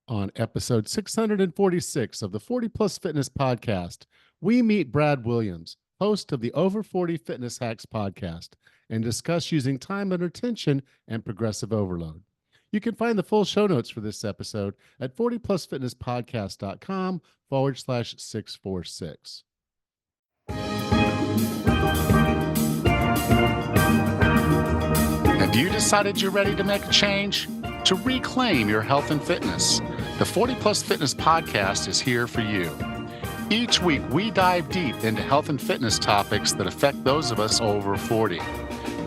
On episode 646 of the 40 Plus Fitness Podcast, we meet Brad Williams, host of the Over 40 Fitness Hacks podcast, and discuss using time under tension and progressive overload. You can find the full show notes for this episode at 40plusfitnesspodcast.com/646. Have you decided you're ready to make a change? To reclaim your health and fitness? The 40 Plus Fitness Podcast is here for you. Each week, we dive deep into health and fitness topics that affect those of us over 40.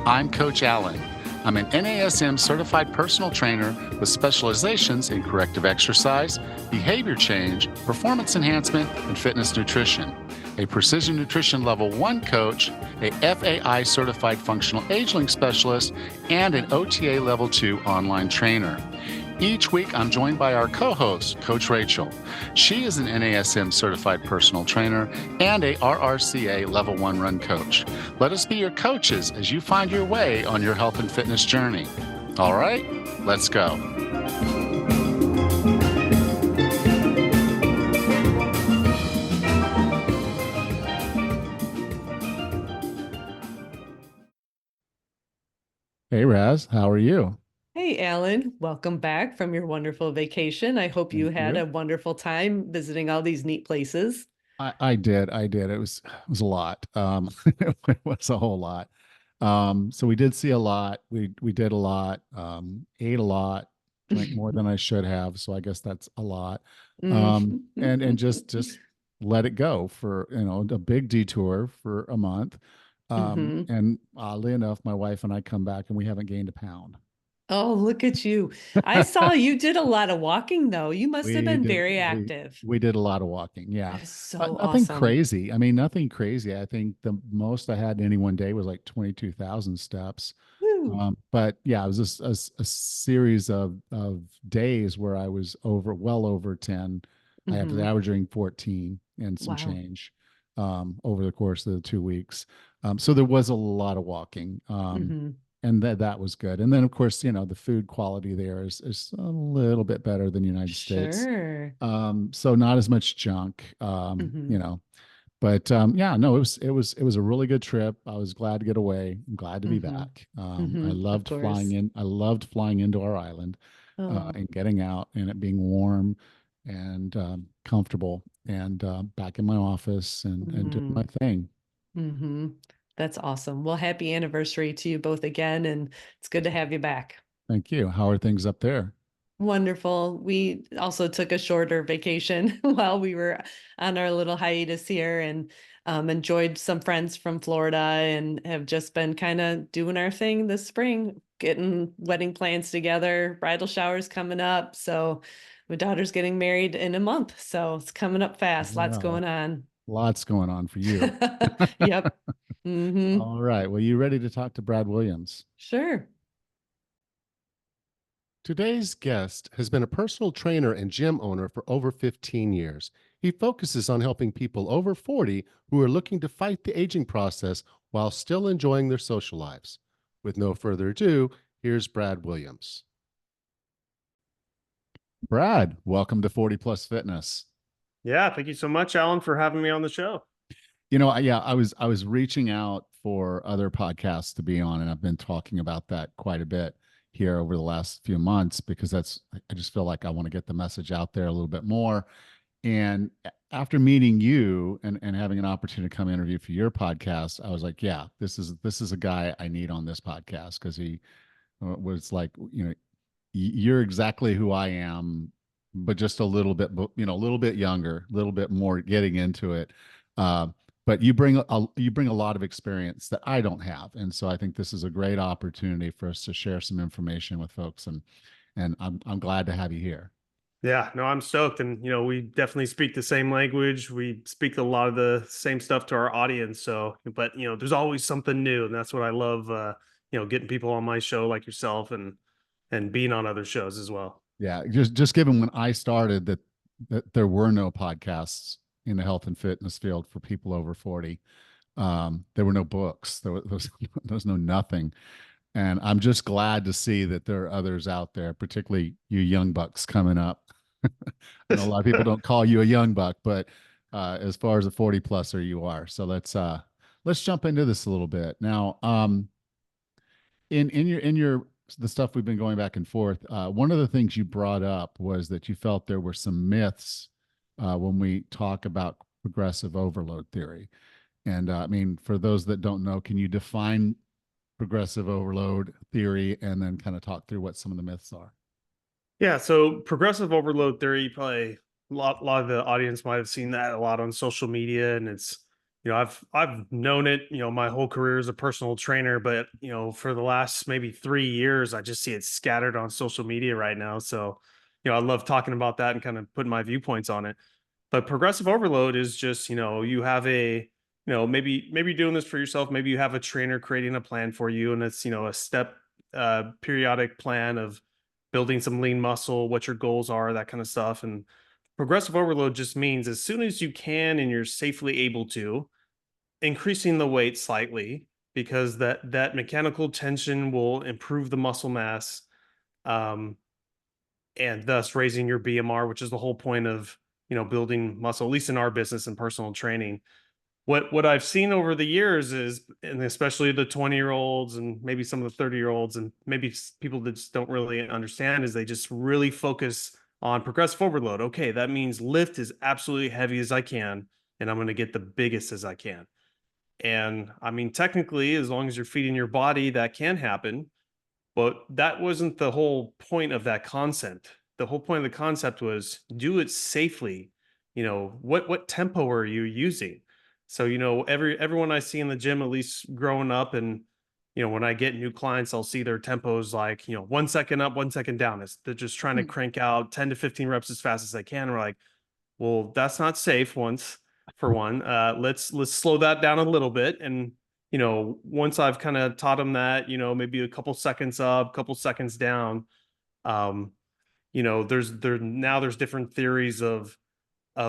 I'm Coach Allen. I'm an NASM certified personal trainer with specializations in corrective exercise, behavior change, performance enhancement, and fitness nutrition. A Precision Nutrition Level 1 coach, a FAI certified functional age-link specialist, and an OTA Level 2 online trainer. Each week, I'm joined by our co-host, Coach Rachel. She is an NASM certified personal trainer and a RRCA Level 1 run coach. Let us be your coaches as you find your way on your health and fitness journey. All right, let's go. Hey, Raz, how are you? Hey, Alan, welcome back from your wonderful vacation. I hope you had a wonderful time visiting all these neat places. I did. It was a lot. It was a whole lot. So we did see a lot. We did a lot. Ate a lot. Drank more than I should have. So I guess that's a lot. And just let it go for a big detour for a month. And oddly enough, my wife and I come back and we haven't gained a pound. Oh, look at you. I saw you did a lot of walking, though. You must have been very active. We did a lot of walking. Yeah. That is so nothing awesome. crazy. I mean, nothing crazy. I think the most I had in any one day was like 22,000 steps. But yeah, it was just a series of days where I was well over 10. I was averaging 14 and some change over the course of the 2 weeks. So there was a lot of walking. And that was good. And then, of course, the food quality there is a little bit better than the United States. So not as much junk, But yeah, no, it was a really good trip. I was glad to get away. I'm glad to be back. I loved flying in. I loved flying into our island and getting out and it being warm and comfortable and back in my office and doing my thing. That's awesome. Well, happy anniversary to you both again, and it's good to have you back. Thank you. How are things up there? Wonderful. We also took a shorter vacation while we were on our little hiatus here and enjoyed some friends from Florida and have just been kind of doing our thing this spring, getting wedding plans together, bridal showers coming up. So my daughter's getting married in a month. So it's coming up fast. Lots going on. Lots going on for you. Yep. All right. Well, you ready to talk to Brad Williams? Sure. Today's guest has been a personal trainer and gym owner for over 15 years. He focuses on helping people over 40 who are looking to fight the aging process while still enjoying their social lives. With no further ado, here's Brad Williams. Brad, welcome to 40 Plus Fitness. Yeah, thank you so much, Alan, for having me on the show. I was reaching out for other podcasts to be on, and I've been talking about that quite a bit here over the last few months because I just feel like I want to get the message out there a little bit more. And after meeting you and having an opportunity to come interview for your podcast, I was like, yeah, this is a guy I need on this podcast because he was like, you're exactly who I am, but just a little bit, a little bit younger, a little bit more getting into it. But you bring a lot of experience that I don't have, and so I think this is a great opportunity for us to share some information with folks, and I'm glad to have you here. Yeah, no, I'm stoked, and we definitely speak the same language. We speak a lot of the same stuff to our audience. So, but there's always something new, and that's what I love. Getting people on my show like yourself, and being on other shows as well. Yeah, just given when I started that there were no podcasts in the health and fitness field for people over 40. There were no books. There was no nothing. And I'm just glad to see that there are others out there, particularly you young bucks coming up, I know a lot of people don't call you a young buck, but as far as a 40 pluser, you are. So let's jump into this a little bit now. In your the stuff we've been going back and forth, one of the things you brought up was that you felt there were some myths when we talk about progressive overload theory. And I mean, for those that don't know, can you define progressive overload theory and then kind of talk through what some of the myths are? Yeah, so progressive overload theory, probably a lot of the audience might have seen that a lot on social media, and it's, I've known it, my whole career as a personal trainer, but for the last maybe 3 years, I just see it scattered on social media right now. So, I love talking about that and kind of putting my viewpoints on it. But progressive overload is just, you have maybe doing this for yourself, maybe you have a trainer creating a plan for you, and it's, a step periodic plan of building some lean muscle, what your goals are, that kind of stuff. And progressive overload just means as soon as you can and you're safely able to, increasing the weight slightly, because that mechanical tension will improve the muscle mass, um, and thus raising your BMR, which is the whole point of building muscle, at least in our business and personal training. What I've seen over the years is, and especially the 20-year-olds and maybe some of the 30-year-olds and maybe people that just don't really understand, is they just really focus on progressive overload. Okay, that means lift as absolutely heavy as I can, and I'm going to get the biggest as I can. And I mean, technically, as long as you're feeding your body, that can happen. But that wasn't the whole point of that concept. The whole point of the concept was do it safely. What tempo are you using? So, everyone I see in the gym, at least growing up, and when I get new clients, I'll see their tempos like, 1 second up, 1 second down. They're just trying to crank out 10 to 15 reps as fast as they can. We're like, well, that's not safe for one. Let's slow that down a little bit. And once I've kind of taught them that, maybe a couple seconds up, couple seconds down, um, there's different theories of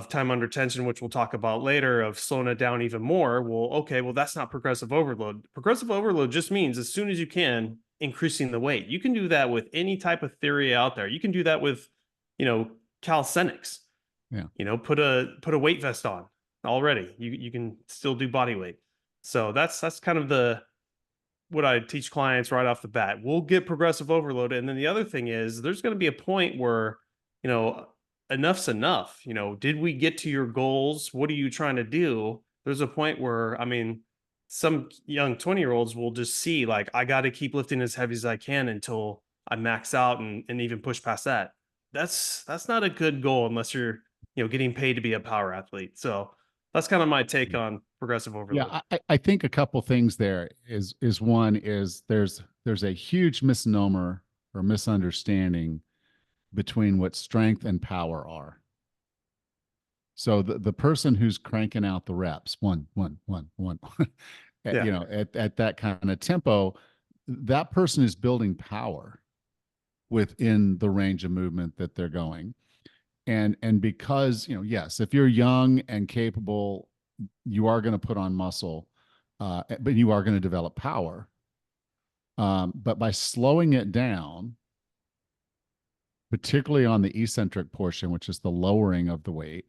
time under tension, which we'll talk about later, of slowing it down even more. Well, okay, well, that's not progressive overload. Progressive overload just means as soon as you can, increasing the weight. You can do that with any type of theory out there. You can do that with, calisthenics. Yeah. Put a weight vest on already. You can still do body weight. So that's kind of what I teach clients right off the bat. We'll get progressive overload. And then the other thing is there's going to be a point where, enough's enough. Did we get to your goals? What are you trying to do? There's a point where, I mean, some young 20-year-olds will just see like, I got to keep lifting as heavy as I can until I max out and even push past that. That's not a good goal unless you're, getting paid to be a power athlete. So that's kind of my take on progressive overload. Yeah, I think a couple things there is one is there's a huge misnomer or misunderstanding between what strength and power are. So the person who's cranking out the reps, one, Yeah. at that kind of tempo, that person is building power within the range of movement that they're going. And because, yes, if you're young and capable, you are going to put on muscle, but you are going to develop power. But by slowing it down, particularly on the eccentric portion, which is the lowering of the weight,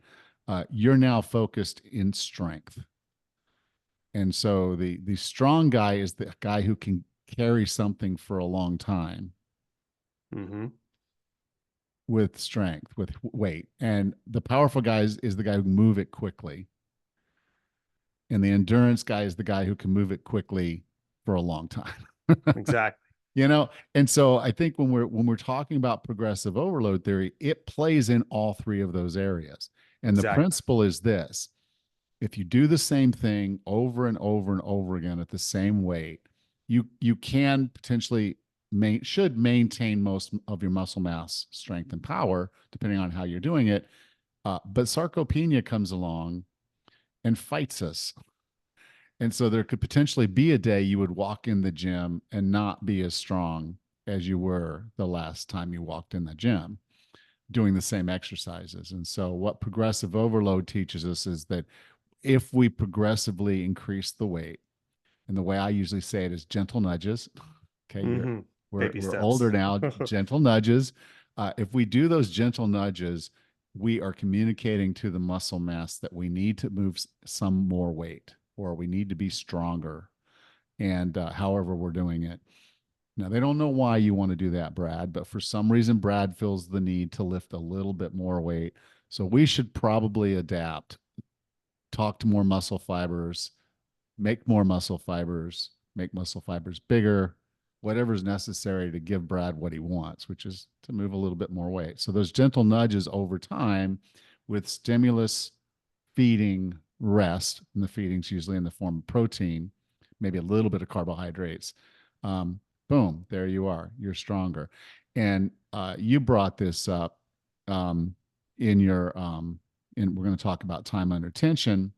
you're now focused in strength. And so the strong guy is the guy who can carry something for a long time. Mm-hmm. With strength, with weight. And the powerful guy is the guy who can move it quickly. And the endurance guy is the guy who can move it quickly for a long time. Exactly. And so I think when we're talking about progressive overload theory, it plays in all three of those areas. And the principle is this: if you do the same thing over and over and over again at the same weight, you can potentially should maintain most of your muscle mass, strength, and power, depending on how you're doing it. But sarcopenia comes along and fights us. And so there could potentially be a day you would walk in the gym and not be as strong as you were the last time you walked in the gym doing the same exercises. And so what progressive overload teaches us is that if we progressively increase the weight, and the way I usually say it is gentle nudges. Okay. Mm-hmm. We're older now, gentle nudges. If we do those gentle nudges, we are communicating to the muscle mass that we need to move some more weight or we need to be stronger. And however we're doing it. Now, they don't know why you want to do that, Brad, but for some reason, Brad feels the need to lift a little bit more weight. So we should probably adapt, talk to more muscle fibers, make more muscle fibers, make muscle fibers bigger, whatever's necessary to give Brad what he wants, which is to move a little bit more weight. So those gentle nudges over time with stimulus, feeding, rest, and the feeding's usually in the form of protein, maybe a little bit of carbohydrates. Boom, there you are. You're stronger. And you brought this up in your, and we're going to talk about time under tension.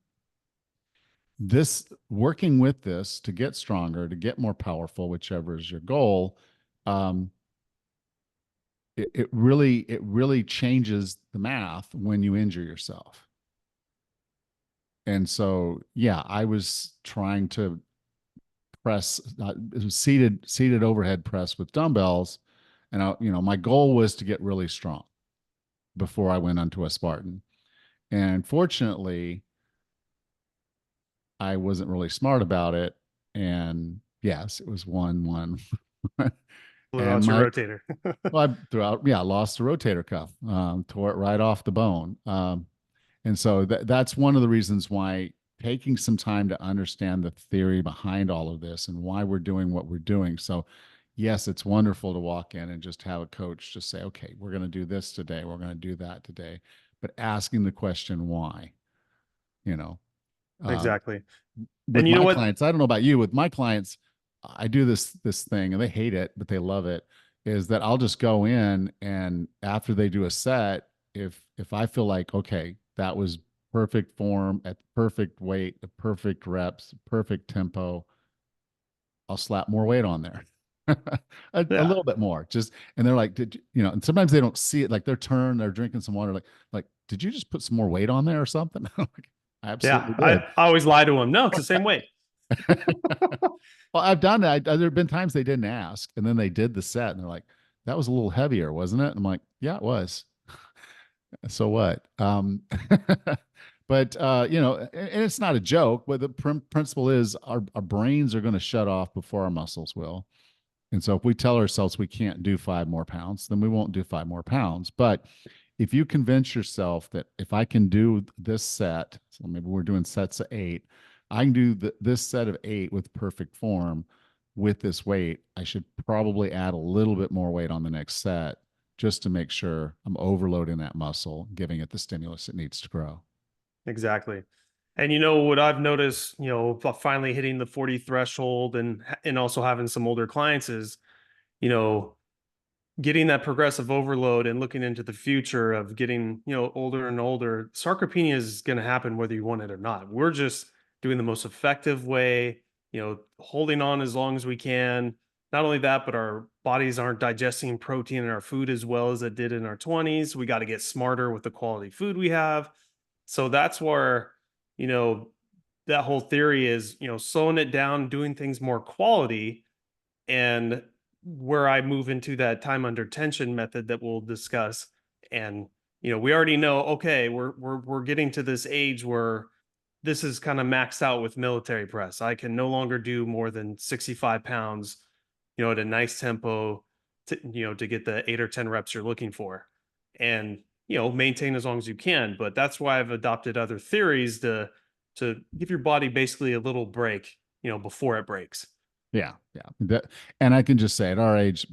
This working with this to get stronger, to get more powerful, whichever is your goal, it really changes the math when you injure yourself. And so, yeah, I was trying to press it was seated overhead press with dumbbells, and my goal was to get really strong before I went onto a Spartan. And fortunately, I wasn't really smart about it, and yes, it was 1-1. Blew out your rotator. Well, I lost the rotator cuff, tore it right off the bone. And so that's one of the reasons why taking some time to understand the theory behind all of this and why we're doing what we're doing. So, yes, it's wonderful to walk in and just have a coach just say, okay, we're going to do this today. We're going to do that today. But asking the question, why, Exactly. With And you know my what? clients, I don't know about you, with my clients, I do this thing and they hate it, but they love it, is that I'll just go in and after they do a set, if I feel like, okay, that was perfect form at the perfect weight, the perfect reps, perfect tempo, I'll slap more weight on there. a little bit more. And they're like, and sometimes they don't see it, like their turn, they're drinking some water, like, did you just put some more weight on there or something? I absolutely did. I always lie to them. No, it's the same weight. Well, I've done that. There have been times they didn't ask, and then they did the set, and they're like, "That was a little heavier, wasn't it?" And I'm like, "Yeah, it was." So what? But and it's not a joke. But the principle is, our brains are going to shut off before our muscles will. And so, if we tell ourselves we can't do 5 more pounds, then we won't do 5 more pounds. But if you convince yourself that if I can do this set, so maybe we're doing sets of 8. I can do this set of 8 with perfect form with this weight. I should probably add a little bit more weight on the next set just to make sure I'm overloading that muscle, giving it the stimulus it needs to grow. Exactly. And what I've noticed, finally hitting the 40 threshold and also having some older clients is, getting that progressive overload and looking into the future of getting, older and older. Sarcopenia is going to happen whether you want it or not. We're just doing the most effective way, holding on as long as we can. Not only that, but our bodies aren't digesting protein in our food as well as it did in our 20s. We got to get smarter with the quality food we have. So that's where, that whole theory is, slowing it down, doing things more quality, and where I move into that time under tension method that we'll discuss. And, we already know, okay, we're getting to this age where this is kind of maxed out with military press. I can no longer do more than 65 pounds, at a nice tempo to get the 8 or 10 reps you're looking for. And, maintain as long as you can. But that's why I've adopted other theories to give your body basically a little break, before it breaks. Yeah. And I can just say at our age,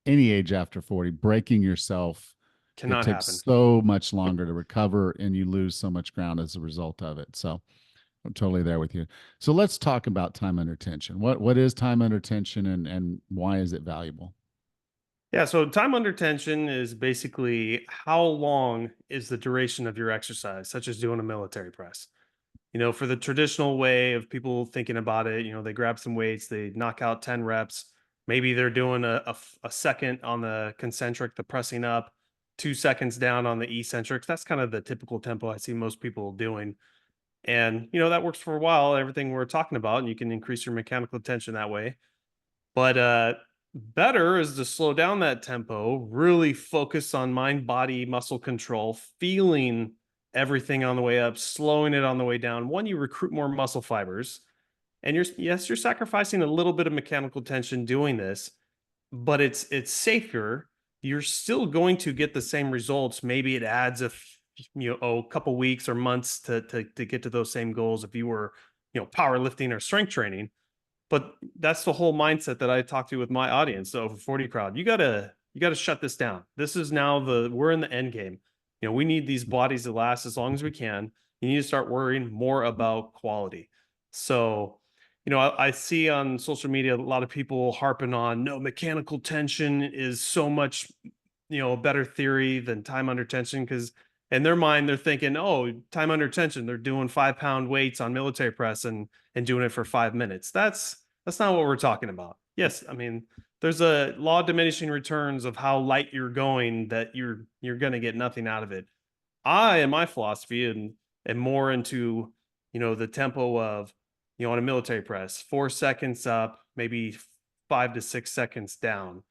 any age after 40, breaking yourself cannot takes happen. So much longer to recover and you lose so much ground as a result of it. So I'm totally there with you. So let's talk about time under tension. What is time under tension and why is it valuable? Yeah, so time under tension is basically how long is the duration of your exercise, such as doing a military press. For the traditional way of people thinking about it, they grab some weights, they knock out 10 reps. Maybe they're doing a second on the concentric, the pressing up, 2 seconds down on the eccentrics. That's kind of the typical tempo I see most people doing. And, that works for a while, everything we're talking about, and you can increase your mechanical tension that way. But Better is to slow down that tempo, really focus on mind, body, muscle control, feeling everything on the way up, slowing it on the way down. One, you recruit more muscle fibers, and you're sacrificing a little bit of mechanical tension doing this, but it's safer. You're still going to get the same results. Maybe it adds a couple weeks or months to get to those same goals if you were powerlifting or strength training. But that's the whole mindset that I talk to with my audience, the over 40 crowd. You gotta shut this down. This is now we're in the end game. We need these bodies to last as long as we can. You need to start worrying more about quality. So, I see on social media a lot of people harping on no, mechanical tension is so much, a better theory than time under tension, because in their mind they're thinking, oh, time under tension, they're doing 5-pound weights on military press and doing it for 5 minutes. That's not what we're talking about. Yes, I mean, there's a law of diminishing returns of how light you're going, that you're going to get nothing out of it. I, in my philosophy, and am more into the tempo of on a military press, 4 seconds up, maybe 5 to 6 seconds down,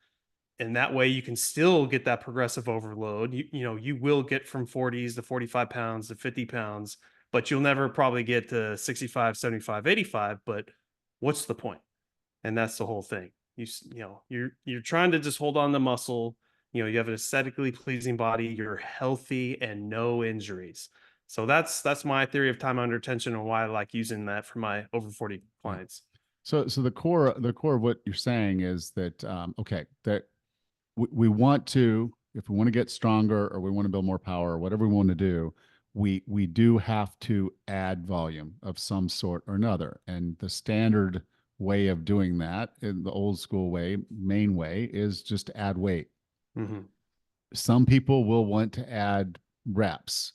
and that way you can still get that progressive overload. You will get from 40s to 45 pounds to 50 pounds, but you'll never probably get to 65, 75, 85. But what's the point? And that's the whole thing. You're trying to just hold on the muscle. You have an aesthetically pleasing body, you're healthy and no injuries. So that's my theory of time under tension, and why I like using that for my over 40 clients. So the core of what you're saying is that okay, that we want to, if we want to get stronger or we want to build more power or whatever we want to do, we do have to add volume of some sort or another. And the standard way of doing that, in the old school way, main way, is just to add weight. Mm-hmm. Some people will want to add reps.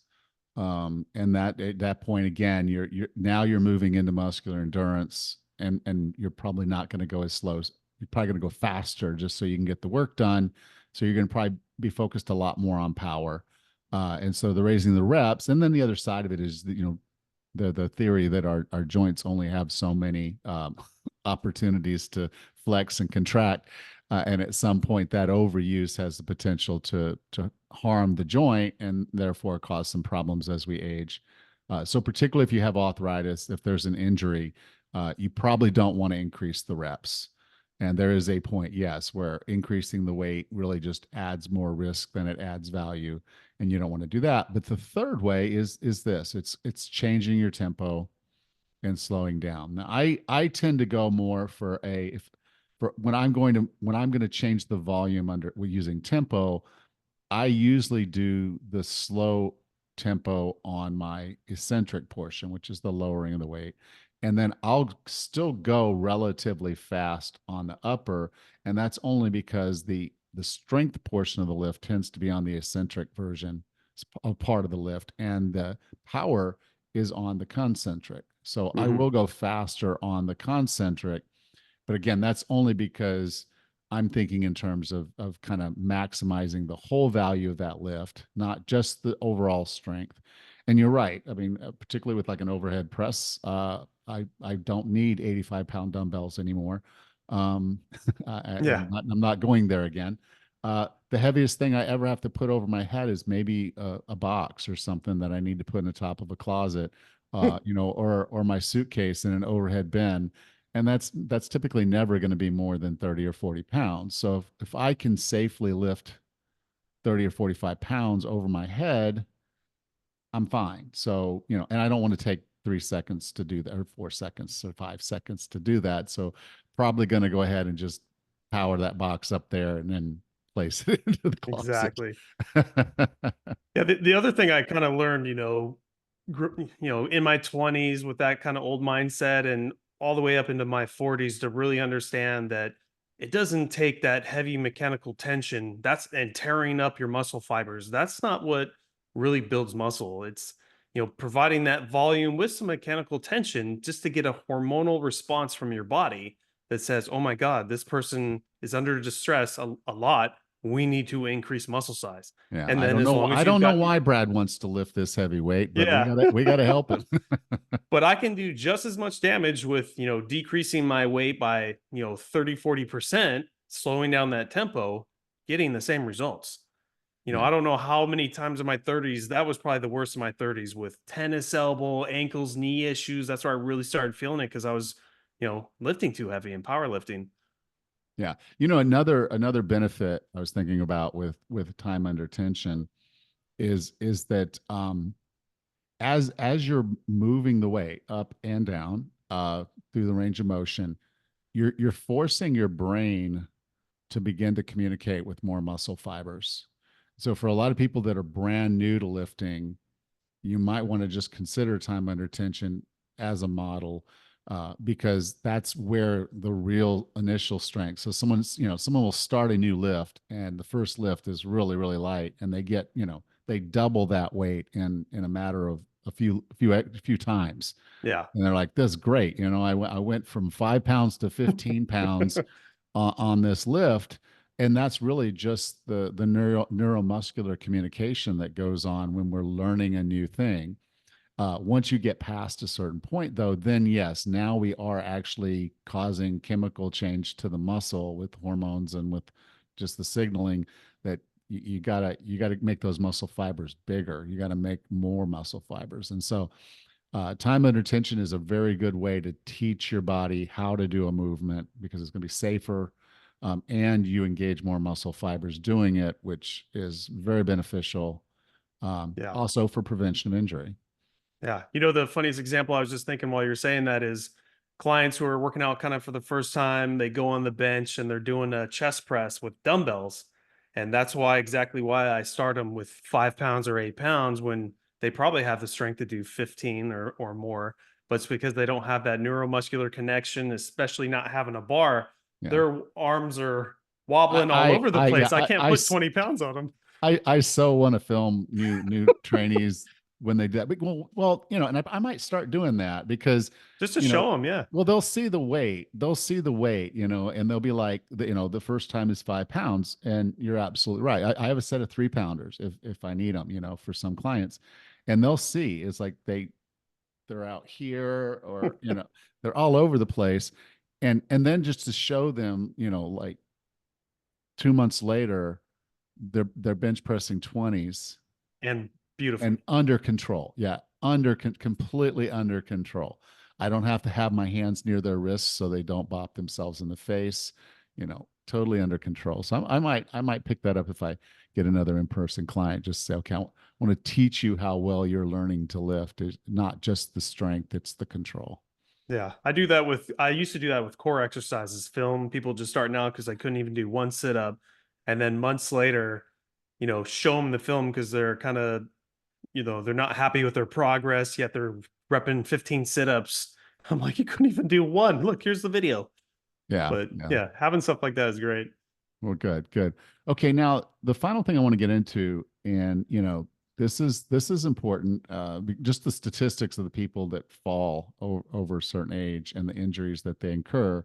And that at that point, again, you're moving into muscular endurance, and you're probably not going to go as slow. You're probably going to go faster just so you can get the work done. So you're going to probably be focused a lot more on power. And so the raising the reps, and then the other side of it is that, the theory that our joints only have so many opportunities to flex and contract. And at some point that overuse has the potential to harm the joint and therefore cause some problems as we age. So particularly if you have arthritis, if there's an injury, you probably don't want to increase the reps. And there is a point, yes, where increasing the weight really just adds more risk than it adds value, and you don't want to do that. But the third way is this: it's changing your tempo and slowing down. Now, I tend to go more for when I'm going to change the volume using tempo. I usually do the slow tempo on my eccentric portion, which is the lowering of the weight. And then I'll still go relatively fast on the upper. And that's only because the strength portion of the lift tends to be on the eccentric version, a part of the lift, and the power is on the concentric. So I will go faster on the concentric. But again, that's only because I'm thinking in terms of kind of maximizing the whole value of that lift, not just the overall strength. And you're right. I mean, particularly with like an overhead press, I don't need 85-pound dumbbells anymore. I'm not going there again. The heaviest thing I ever have to put over my head is maybe a box or something that I need to put in the top of a closet, or my suitcase in an overhead bin. And that's typically never going to be more than 30 or 40 pounds. So if I can safely lift 30 or 45 pounds over my head, I'm fine. So, and I don't want to take 3 seconds to do that, or 4 seconds or 5 seconds to do that. So probably going to go ahead and just power that box up there and then place it into the closet. Exactly. Yeah. The other thing I kind of learned, in my 20s with that kind of old mindset, and all the way up into my 40s, to really understand that it doesn't take that heavy mechanical tension and tearing up your muscle fibers. That's not what really builds muscle. It's, providing that volume with some mechanical tension just to get a hormonal response from your body that says, oh my God, this person is under distress a lot. We need to increase muscle size. Yeah, and then I don't know why Brad wants to lift this heavy weight, but we got to help him. But I can do just as much damage with, decreasing my weight by, 30, 40%, slowing down that tempo, getting the same results. Yeah. I don't know how many times in my 30s, that was probably the worst of my 30s with tennis elbow, ankles, knee issues. That's where I really started feeling it because I was, lifting too heavy and powerlifting. Yeah. Another benefit I was thinking about with time under tension is that as you're moving the weight up and down through the range of motion, you're forcing your brain to begin to communicate with more muscle fibers. So for a lot of people that are brand new to lifting, you might want to just consider time under tension as a model, because that's where the real initial strength. So someone will start a new lift and the first lift is really, really light and they double that weight in a matter of a few times. Yeah. And they're like, "This is great." I went from 5 pounds to 15 pounds on this lift. And that's really just the neuromuscular communication that goes on when we're learning a new thing. Once you get past a certain point, though, then yes, now we are actually causing chemical change to the muscle with hormones and with just the signaling that you gotta make those muscle fibers bigger. You got to make more muscle fibers, and so time under tension is a very good way to teach your body how to do a movement because it's going to be safer, and you engage more muscle fibers doing it, which is very beneficial, Yeah. also for prevention of injury. Yeah. The funniest example I was just thinking while you're saying that is clients who are working out kind of for the first time, they go on the bench and they're doing a chest press with dumbbells. And that's exactly why I start them with 5 pounds or 8 pounds when they probably have the strength to do 15 or more. But it's because they don't have that neuromuscular connection, especially not having a bar. Yeah. Their arms are I, wobbling all I, over the I, yeah, place. I can't put 20 pounds on them I so want to film new trainees when they do that. And I might start doing that because, just to you know, show them. Yeah. well, they'll see the weight, and they'll be like, the first time is 5 pounds, and you're absolutely right. I have a set of 3 pounders if I need them, for some clients, and they'll see it's like they're out here or they're all over the place, and then just to show them, like 2 months later they're bench pressing 20s And beautiful. and under control. Yeah, completely under control. I don't have to have my hands near their wrists so they don't bop themselves in the face. Totally under control. So I might pick that up if I get another in-person client. Just say, okay, I want to teach you how well you're learning to lift. It's not just the strength; it's the control. Yeah, I used to do that with core exercises, film people just starting out because I couldn't even do one sit up. And then months later, show them the film because they're kind of, they're not happy with their progress, yet they're repping 15 sit ups. I'm like, you couldn't even do one. Look, here's the video. Yeah, But yeah. yeah, having stuff like that is great. Well, good, good. Okay, now the final thing I want to get into, and this is important, just the statistics of the people that fall over a certain age and the injuries that they incur.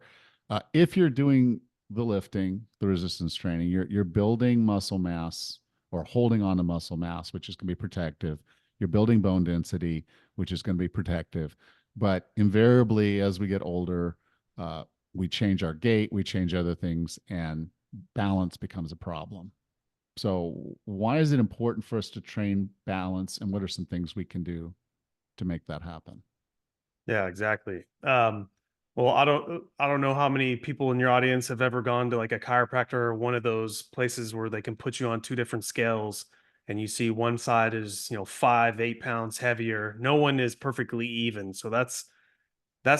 If you're doing the lifting, the resistance training, you're building muscle mass or holding on to muscle mass, which is going to be protective. You're building bone density, which is going to be protective. But invariably, as we get older, we change our gait, we change other things, and balance becomes a problem. So, why is it important for us to train balance, and what are some things we can do to make that happen? Yeah, exactly. Well, I don't know how many people in your audience have ever gone to like a chiropractor or one of those places where they can put you on two different scales and you see one side is, 5, 8 pounds heavier. No one is perfectly even. So that's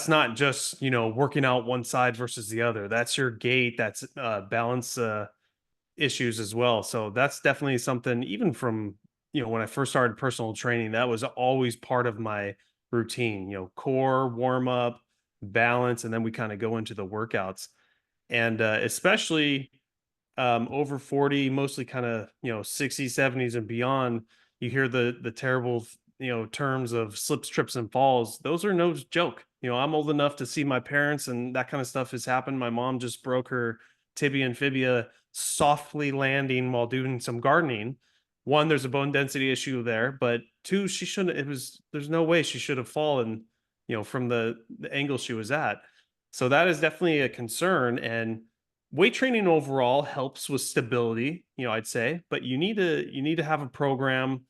not just, working out one side versus the other. That's your gait, that's balance issues as well. So that's definitely something even from, when I first started personal training, that was always part of my routine, core, warm up, balance, and then we kind of go into the workouts. And especially over 40, mostly kind of, 60s, 70s and beyond, you hear the terrible, terms of slips, trips, and falls. Those are no joke. I'm old enough to see my parents and that kind of stuff has happened. My mom just broke her tibia and fibia softly landing while doing some gardening. One, there's a bone density issue there, but two, she shouldn't, there's no way she should have fallen, from the angle she was at. So that is definitely a concern. And weight training overall helps with stability, I'd say, but you need to have a program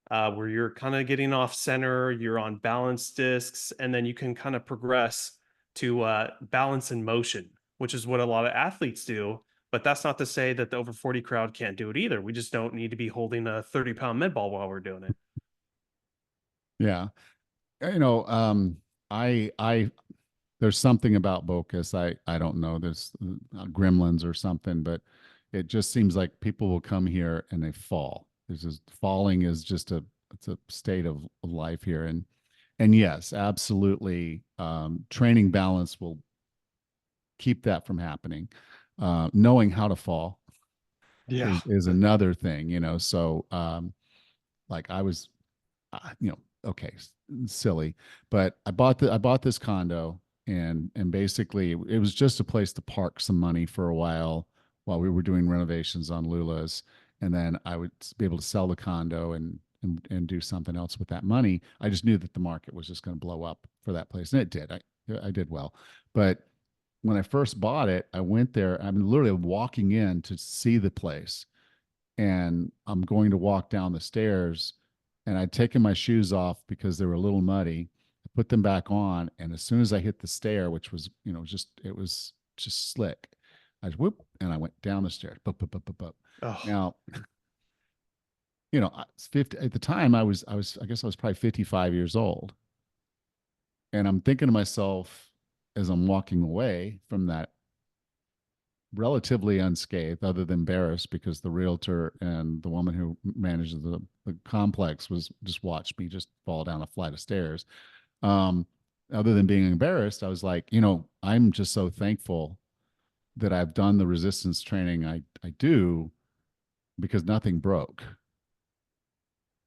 where you're kind of getting off center, you're on balance discs, and then you can kind of progress to balance in motion, which is what a lot of athletes do. But that's not to say that the over 40 crowd can't do it either. We just don't need to be holding a 30-pound med ball while we're doing it. Yeah. You know, I there's something about Bocus. I don't know. There's gremlins or something, but it just seems like people will come here and they fall. There's just falling is just it's a state of life here. And yes, absolutely. Training balance will keep that from happening. Knowing how to fall Yeah. is another thing, So, like I was, okay, silly, but I bought this condo, and basically it was just a place to park some money for a while we were doing renovations on Lula's, and then I would be able to sell the condo and do something else with that money. I just knew that the market was just going to blow up for that place, and it did. I did well, but when I first bought it, I went there. I'm literally walking in to see the place, and I'm going to walk down the stairs, and I'd taken my shoes off because they were a little muddy. I put them back on, and as soon as I hit the stair, which was, it was just slick, I just whoop, and I went down the stairs. Bup, bup, bup, bup, bup. Oh, Now, it's 50 at the time. I guess I was probably 55 years old, and I'm thinking to myself as I'm walking away from that, relatively unscathed, other than embarrassed because the realtor and the woman who manages the complex was just watched me just fall down a flight of stairs. Um, Other than being embarrassed, I was like, I'm just so thankful that I've done the resistance training I do, because nothing broke.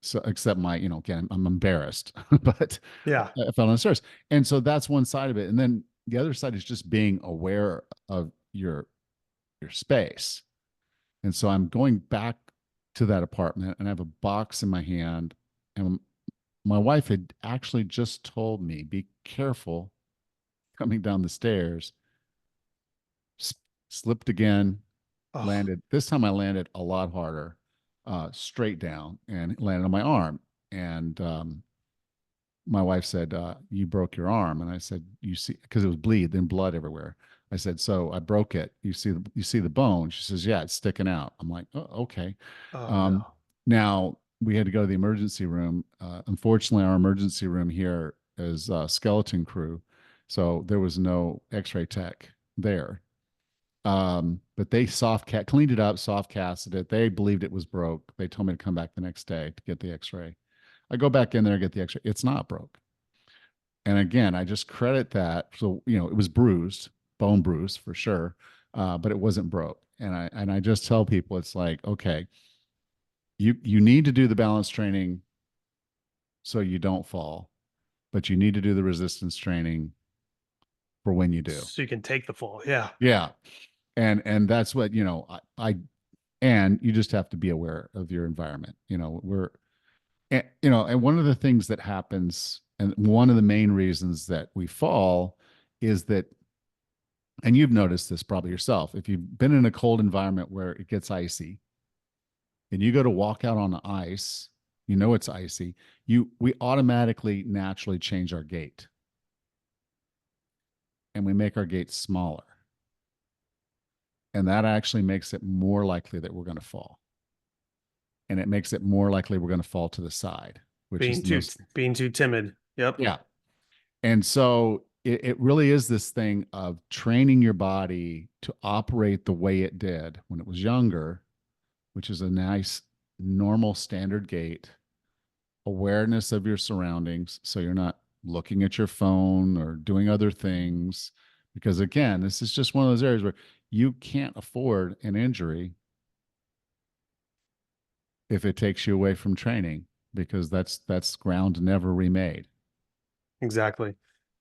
So except my, again, I'm embarrassed, but yeah. I fell on the stairs. And so that's one side of it. And then the other side is just being aware of your space. And so I'm going back to that apartment, and I have a box in my hand. And my wife had actually just told me, be careful coming down the stairs. Slipped again, Oh, landed. This time I landed a lot harder, straight down, and landed on my arm. And my wife said, "You broke your arm," and I said, "You see," because it was then blood everywhere. I said, "So I broke it. You see the bone?" She says, "Yeah, it's sticking out." I'm like, "Oh, okay." oh Um, no. Now we had to go to the emergency room. Unfortunately, our emergency room here is skeleton crew, so there was no X-ray tech there. But they cleaned it up, soft casted it. They believed it was broke. They told me to come back the next day to get the X-ray. I go back in there, get the X-ray. It's not broke. And again, I just credit that. So, it was bruised, bone bruised for sure, but it wasn't broke. And I just tell people, it's like, okay, you need to do the balance training so you don't fall, but you need to do the resistance training for when you do. So you can take the fall. Yeah. Yeah. And that's what, and you just have to be aware of your environment. And one of the things that happens, and one of the main reasons that we fall is that, and you've noticed this probably yourself, if you've been in a cold environment where it gets icy and you go to walk out on the ice, it's icy, we automatically naturally change our gait, and we make our gait smaller. And that actually makes it more likely that we're going to fall. And it makes it more likely we're going to fall to the side, which is Being too timid. Yep. yeah. And so it really is this thing of training your body to operate the way it did when it was younger, which is a nice, normal, standard gait, awareness of your surroundings. So you're not looking at your phone or doing other things. Because again, this is just one of those areas where you can't afford an injury if it takes you away from training, because that's ground never remade. Exactly.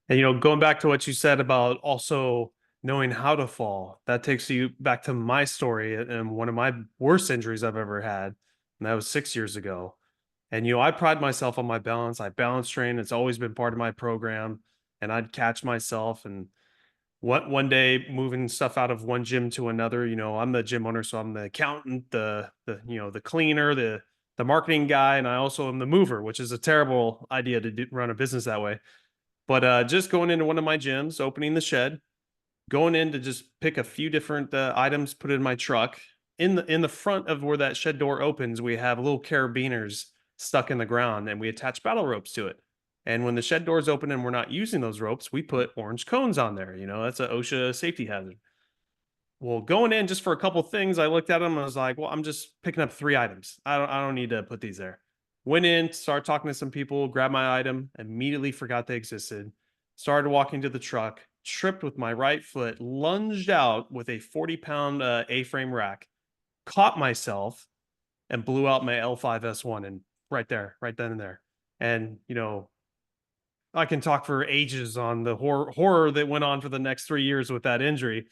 And going back to what you said about also knowing how to fall, that takes you back to my story and one of my worst injuries I've ever had. And that was 6 years ago. And I pride myself on my balance. I balance train. It's always been part of my program. And I'd catch myself and one day moving stuff out of one gym to another. I'm the gym owner, so I'm the accountant, the cleaner, the marketing guy, and I also am the mover, which is a terrible idea to run a business that way. But just going into one of my gyms, opening the shed, going in to just pick a few different items, put it in my truck. In the front of where that shed door opens, we have little carabiners stuck in the ground, and we attach battle ropes to it. And when the shed doors open and we're not using those ropes, we put orange cones on there. That's a OSHA safety hazard. Well, going in just for a couple things, I looked at them and I was like, well, I'm just picking up 3 items. I don't need to put these there. Went in, started talking to some people, grabbed my item, immediately forgot they existed. Started walking to the truck, tripped with my right foot, lunged out with a 40-pound A-frame rack, caught myself, and blew out my L5S1 and right there, right then and there. And I can talk for ages on the horror that went on for the next 3 years with that injury.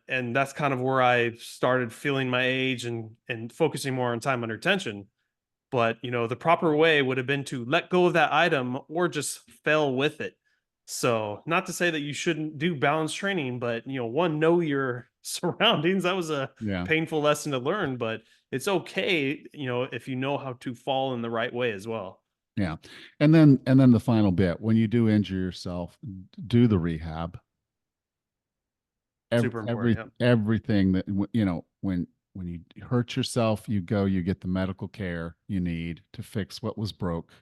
And that's kind of where I started feeling my age and focusing more on time under tension. But the proper way would have been to let go of that item or just fail with it. So not to say that you shouldn't do balance training, but one, know your surroundings. That was a Yeah. painful lesson to learn, but it's okay, if you know how to fall in the right way as well. Yeah. And then the final bit, when you do injure yourself, do the rehab. Super important. Yeah. Everything that, when you hurt yourself, you get the medical care you need to fix what was broke.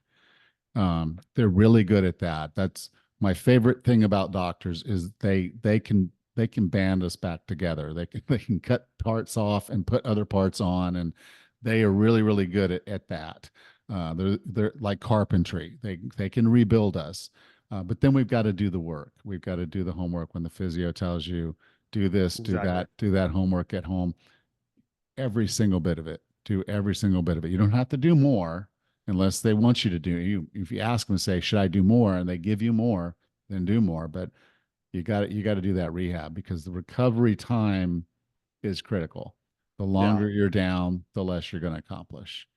They're really good at that. That's my favorite thing about doctors is they can band us back together. They can cut parts off and put other parts on, and they are really, really good at that. They're like carpentry. They can rebuild us. But then we've got to do the work. We've got to do the homework when the physio tells you, do this, Exactly. do that homework at home. Every single bit of it. Do every single bit of it. You don't have to do more unless they want you to do. If you ask them, say, should I do more, and they give you more, then do more. But you got to do that rehab, because the recovery time is critical. The Yeah. longer you're down, the less you're going to accomplish.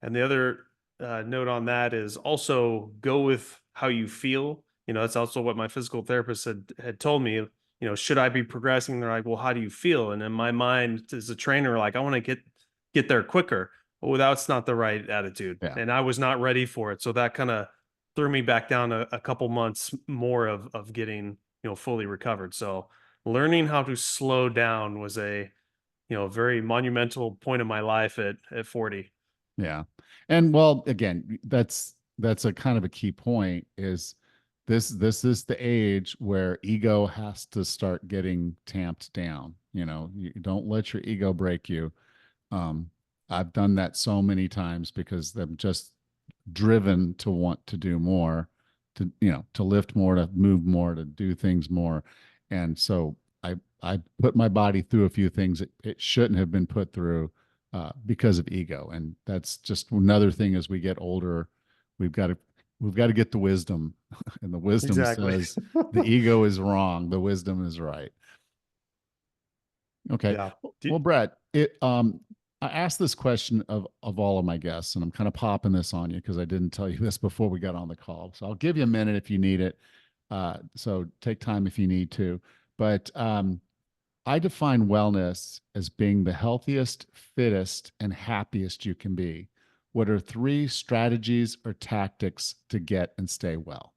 And the other note on that is also go with how you feel. That's also what my physical therapist had told me. Should I be progressing? They're like, well, how do you feel? And in my mind, as a trainer, like, I want to get there quicker. Well, that's not the right attitude, Yeah. and I was not ready for it. So that kind of threw me back down a couple months more of getting fully recovered. So learning how to slow down was a very monumental point in my life at 40. Yeah. And well, again, that's a kind of a key point, is this is the age where ego has to start getting tamped down. You don't let your ego break you. Um, I've done that so many times because I'm just driven to want to do more, to lift more, to move more, to do things more. And so I put my body through a few things it shouldn't have been put through, because of ego. And that's just another thing. As we get older, we've got to get the wisdom, and the wisdom Exactly. says the ego is wrong, the wisdom is right. Okay. Yeah. Well, Brett, I asked this question of all of my guests, and I'm kind of popping this on you because I didn't tell you this before we got on the call. So I'll give you a minute if you need it. So take time if you need to. But I define wellness as being the healthiest, fittest, and happiest you can be. What are 3 strategies or tactics to get and stay well?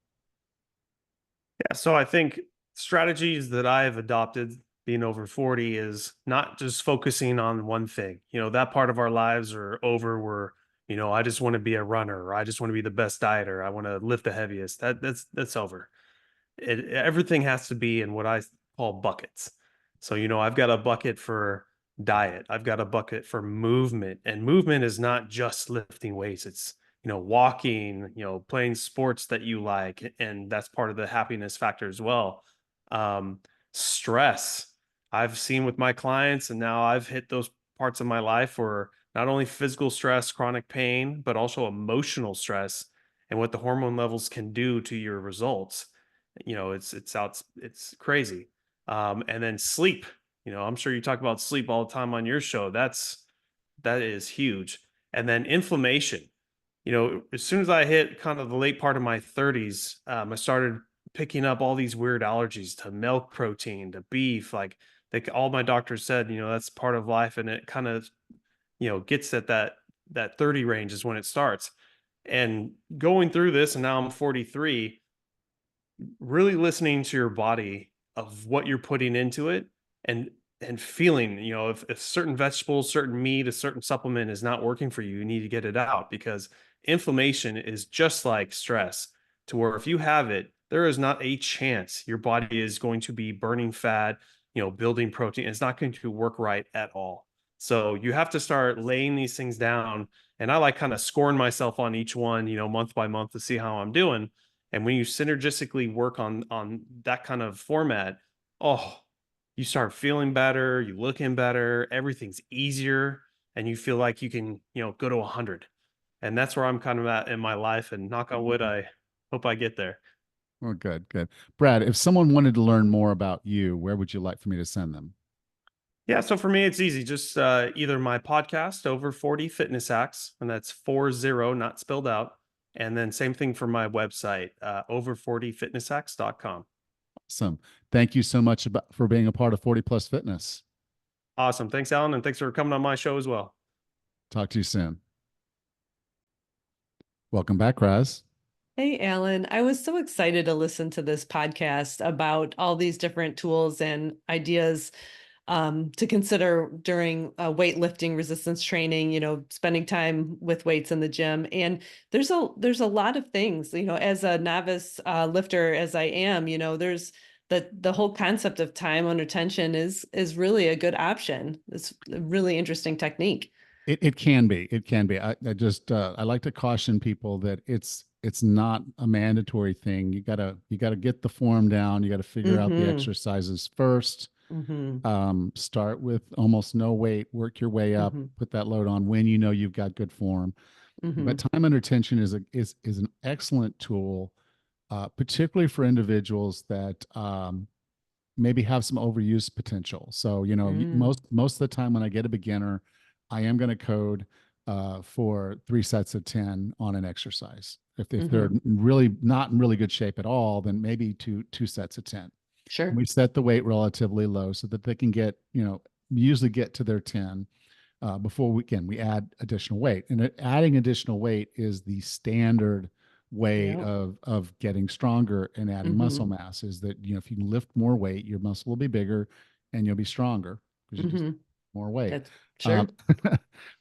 Yeah. So I think strategies that I've adopted being over 40 is not just focusing on one thing. That part of our lives are over where, I just want to be a runner, or I just want to be the best dieter. I want to lift the heaviest. That's over. Everything has to be in what I call buckets. So, I've got a bucket for diet. I've got a bucket for movement, and movement is not just lifting weights. It's, walking, playing sports that you like. And that's part of the happiness factor as well. Um, Stress. I've seen with my clients, and now I've hit those parts of my life where not only physical stress, chronic pain, but also emotional stress, and what the hormone levels can do to your results. It's crazy. And then sleep. I'm sure you talk about sleep all the time on your show. That is huge. And then inflammation. As soon as I hit kind of the late part of my 30s, I started picking up all these weird allergies to milk protein, to beef. Like all my doctors said, that's part of life. And it kind of, gets at that 30 range is when it starts. And going through this, and now I'm 43, really listening to your body of what you're putting into it, and feeling, if certain vegetables, certain meat, a certain supplement is not working for you, you need to get it out, because inflammation is just like stress, to where if you have it, there is not a chance your body is going to be burning fat, building protein. It's not going to work right at all. So you have to start laying these things down. And I like kind of scoring myself on each one, month by month, to see how I'm doing. And when you synergistically work on that kind of format, oh, you start feeling better, you looking better, everything's easier, and you feel like you can, go to 100. And that's where I'm kind of at in my life. And knock on wood, I hope I get there. Oh, good, good. Brad, if someone wanted to learn more about you, where would you like for me to send them? Yeah, so for me, it's easy. Just either my podcast, Over 40 Fitness Hacks, and that's 40, not spelled out. And then same thing for my website, over40fitnesshacks.com. Awesome. Thank you so much for being a part of 40 Plus Fitness. Awesome. Thanks, Alan. And thanks for coming on my show as well. Talk to you soon. Welcome back, Raz. Hey, Alan. I was so excited to listen to this podcast about all these different tools and ideas to consider during weightlifting resistance training, spending time with weights in the gym. And there's a lot of things, as a novice lifter, as I am, there's the whole concept of time under tension is really a good option. It's a really interesting technique. It can be. It can be. I just I like to caution people that it's not a mandatory thing. You gotta get the form down. You gotta figure out the exercises first. Start with almost no weight, work your way up, put that load on when you know you've got good form. But time under tension is an excellent tool, particularly for individuals that maybe have some overuse potential. So, most of the time when I get a beginner, I am going to code for 3 sets of 10 on an exercise. If they're really not in really good shape at all, then maybe two sets of 10. Sure. We set the weight relatively low so that they can get, usually get to their 10 before we add additional weight. And adding additional weight is the standard way of getting stronger and adding muscle mass, is that, if you lift more weight, your muscle will be bigger and you'll be stronger because you just more weight. Sure.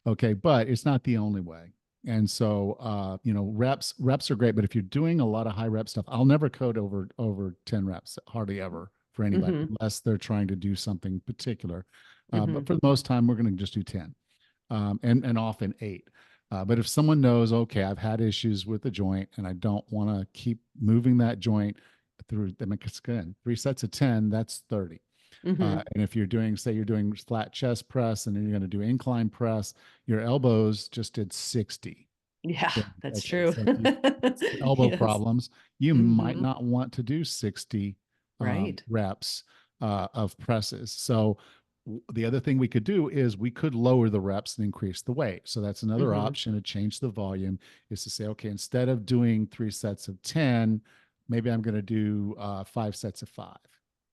Okay. But it's not the only way. And so, reps are great, but if you're doing a lot of high rep stuff, I'll never code over 10 reps, hardly ever, for anybody, unless they're trying to do something particular. But for the most time, we're going to just do 10, and often 8. But if someone knows, okay, I've had issues with the joint and I don't want to keep moving that joint through, again, 3 sets of 10, that's 30. And if you're doing flat chest press and then you're going to do incline press, your elbows just did 60. Yeah, that's true. So elbow problems, you might not want to do 60 reps of presses. So the other thing we could do is we could lower the reps and increase the weight. So that's another option to change the volume, is to say, okay, instead of doing 3 sets of 10, maybe I'm going to do 5 sets of 5.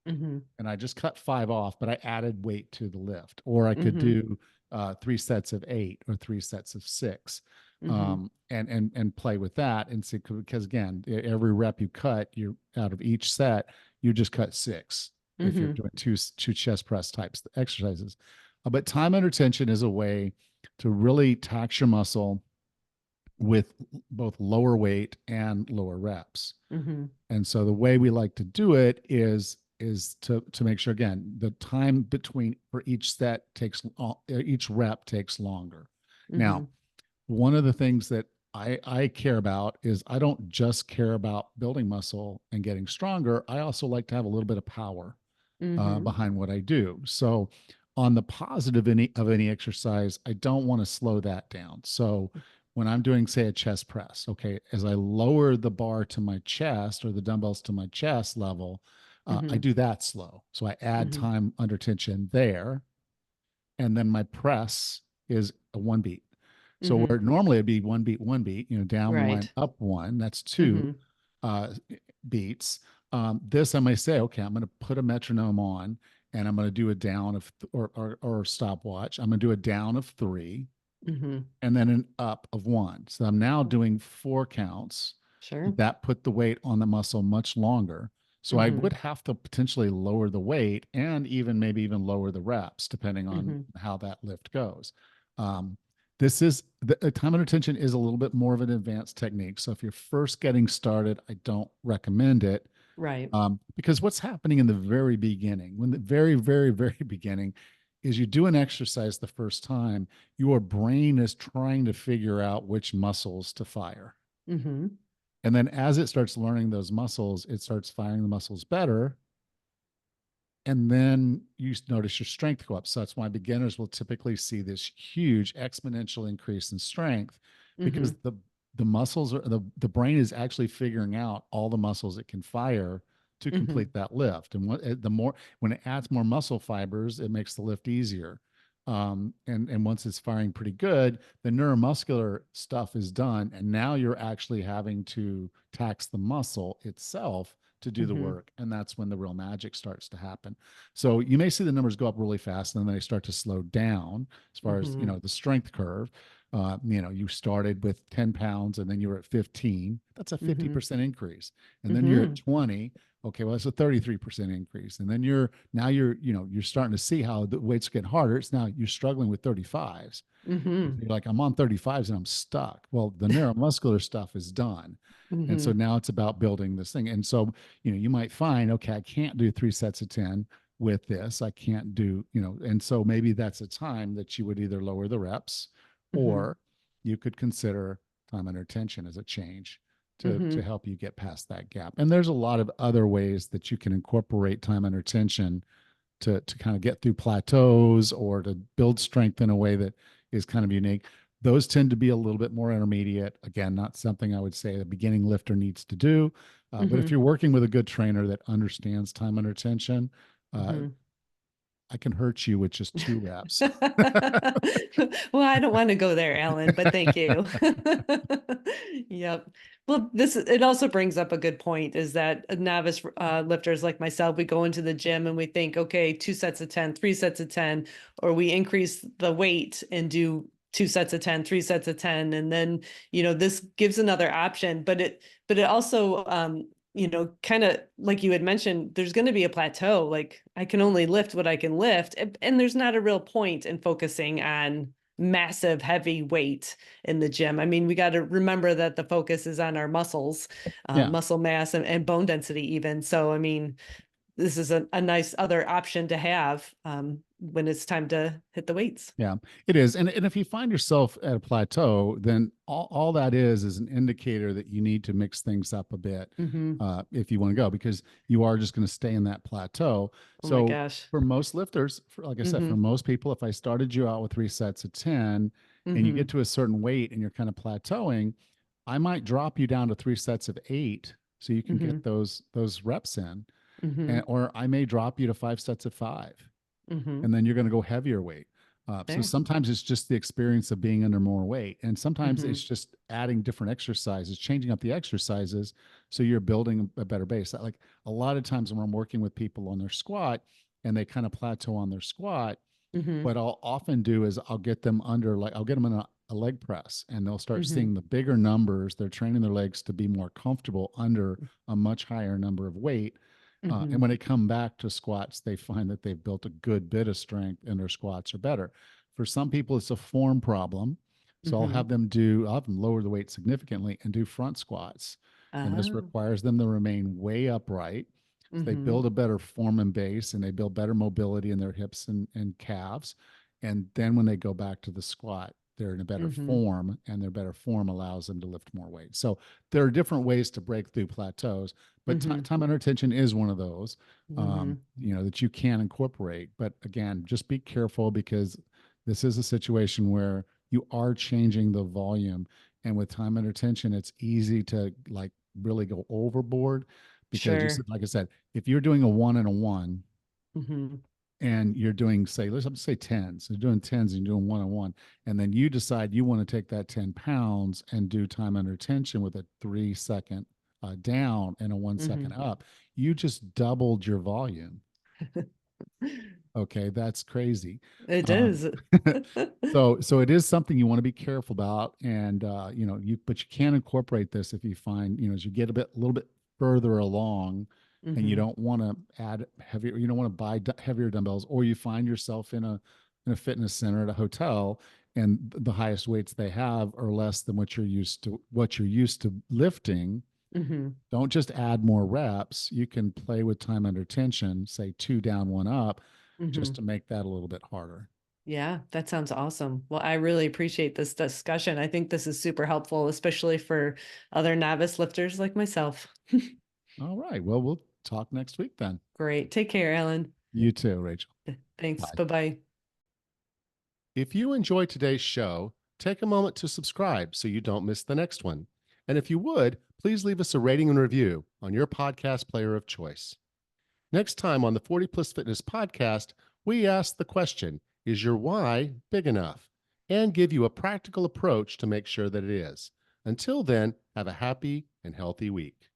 And I just cut 5 off, but I added weight to the lift. Or I could do 3 sets of 8 or 3 sets of 6, and play with that and see, because again, every rep you cut, you're out of each set, you just cut 6 if you're doing two chest press types exercises. But time under tension is a way to really tax your muscle with both lower weight and lower reps. And so the way we like to do it is to make sure, again, the time between for each set each rep takes longer. Now, one of the things that I care about is I don't just care about building muscle and getting stronger. I also like to have a little bit of power behind what I do. So on the positive of any exercise, I don't want to slow that down. So when I'm doing, say, a chest press, okay, as I lower the bar to my chest or the dumbbells to my chest level, I do that slow. So I add time under tension there. And then my press is a 1 beat. So where normally it'd be 1 beat, 1 beat, down 1, up 1, that's 2 beats. This I may say, okay, I'm going to put a metronome on and I'm going to do a down of, or stopwatch. I'm going to do a down of 3 Mm-hmm. and then an up of 1. So I'm now doing 4 counts. Sure. That put the weight on the muscle much longer. So I Mm-hmm. would have to potentially lower the weight and even maybe even lower the reps depending on Mm-hmm. how that lift goes. Um, this is the time under tension is a little bit more of an advanced technique. So if you're first getting started, I don't recommend it. Right. Because what's happening in the very beginning, when the very, very, very beginning is you do an exercise the first time, your brain is trying to figure out which muscles to fire. Mm-hmm. And then as it starts learning those muscles, it starts firing the muscles better. And then you notice your strength go up. So that's why beginners will typically see this huge exponential increase in strength Mm-hmm. because the muscles are the brain is actually figuring out all the muscles it can fire to Mm-hmm. complete that lift. And the more when it adds more muscle fibers, it makes the lift easier. And once it's firing pretty good, the neuromuscular stuff is done, and now you're actually having to tax the muscle itself to do the Mm-hmm. work, and that's when the real magic starts to happen. So you may see the numbers go up really fast, and then they start to slow down as far as Mm-hmm. the strength curve. You started with 10 pounds and then you were at 15. That's a Mm-hmm. 50% increase. And then you're at Mm-hmm. 20. Okay, well, that's a 33% increase. And then you're starting to see how the weights get harder. It's now you're struggling with 35s. Mm-hmm. You're like, I'm on 35s and I'm stuck. Well, the neuromuscular stuff is done. And so Mm-hmm. now it's about building this thing. And so, you might find, okay, I can't do 3 sets of 10 with this. I can't do, and so maybe that's a time that you would either lower the reps Mm-hmm. or you could consider time under tension as a change to Mm-hmm. help you get past that gap. And there's a lot of other ways that you can incorporate time under tension to kind of get through plateaus or to build strength in a way that is kind of unique. Those tend to be a little bit more intermediate. Again, not something I would say a beginning lifter needs to do. But if Mm-hmm. you're working with a good trainer that understands time under tension, uh, Mm-hmm. I can hurt you with just 2 reps. Well, I don't want to go there, Alan, but thank you. Yep. Well, it also brings up a good point is that novice lifters like myself, we go into the gym and we think, okay, 2 sets of 10, 3 sets of 10, or we increase the weight and do 2 sets of 10, 3 sets of 10. And then, this gives another option, but it also, kind of like you had mentioned, there's going to be a plateau. Like I can only lift what I can lift. And there's not a real point in focusing on massive heavy weight in the gym. I mean, we got to remember that the focus is on our muscles, Yeah. muscle mass and bone density even. So, I mean, this is a nice other option to have when it's time to hit the weights. Yeah, it is. And if you find yourself at a plateau, then all that is an indicator that you need to mix things up a bit Mm-hmm. if you want to go, because you are just going to stay in that plateau. Oh my So gosh. for most lifters, like I said, Mm-hmm. for most people, if I started you out with 3 sets of 10 and you Mm-hmm. get to a certain weight and you're kind of plateauing, I might drop you down to 3 sets of 8 so you can Mm-hmm. get those reps in. Mm-hmm. Or I may drop you to 5 sets of 5 Mm-hmm. and then you're going to go heavier weight. So There. sometimes it's just the experience of being under more weight, and sometimes Mm-hmm. it's just adding different exercises, changing up the exercises, so you're building a better base. Like a lot of times when I'm working with people on their squat, and they kind of plateau on their squat, Mm-hmm. what I'll often do is I'll get them I'll get them in a leg press, and they'll start Mm-hmm. seeing the bigger numbers. They're training their legs to be more comfortable under a much higher number of weight. Mm-hmm. And when they come back to squats, they find that they've built a good bit of strength and their squats are better. For some people, it's a form problem. So I'll Mm-hmm. have them lower the weight significantly and do front squats. And this Ah. requires them to remain way upright. So they Mm-hmm. build a better form and base, and they build better mobility in their hips and calves. And then when they go back to the squat, they're in a better Mm-hmm. form, and their better form allows them to lift more weight. So there are different ways to break through plateaus, but Mm-hmm. time under tension is one of those, Mm-hmm. that you can incorporate. But again, just be careful, because this is a situation where you are changing the volume. And with time under tension, it's easy to like really go overboard, because Sure. like I said, if you're doing a 1 and a 1, Mm-hmm. and you're doing, say, let's say tens, you're doing tens and you're doing 1 on 1, and then you decide you want to take that 10 pounds and do time under tension with a 3-second down and a 1 second up, you just doubled your volume. Okay, that's crazy. It Um, is. so it is something you want to be careful about, and but you can incorporate this if you find, as you get a little bit further along, and you Mhm. don't want to add heavier, you don't want to buy heavier dumbbells, or you find yourself in a fitness center at a hotel, and the highest weights they have are less than what you're used to lifting. Mhm. Don't just add more reps. You can play with time under tension, say 2 down, 1 up, just Mhm. to make that a little bit harder. Yeah, that sounds awesome. Well, I really appreciate this discussion. I think this is super helpful, especially for other novice lifters like myself. All right. Well, we'll talk next week then. Great. Take care, Alan. You too, Rachel. Thanks. Bye. Bye-bye. If you enjoyed today's show, take a moment to subscribe so you don't miss the next one. And if you would, please leave us a rating and review on your podcast player of choice. Next time on the 40 Plus Fitness podcast, we ask the question, is your why big enough? And give you a practical approach to make sure that it is. Until then, have a happy and healthy week.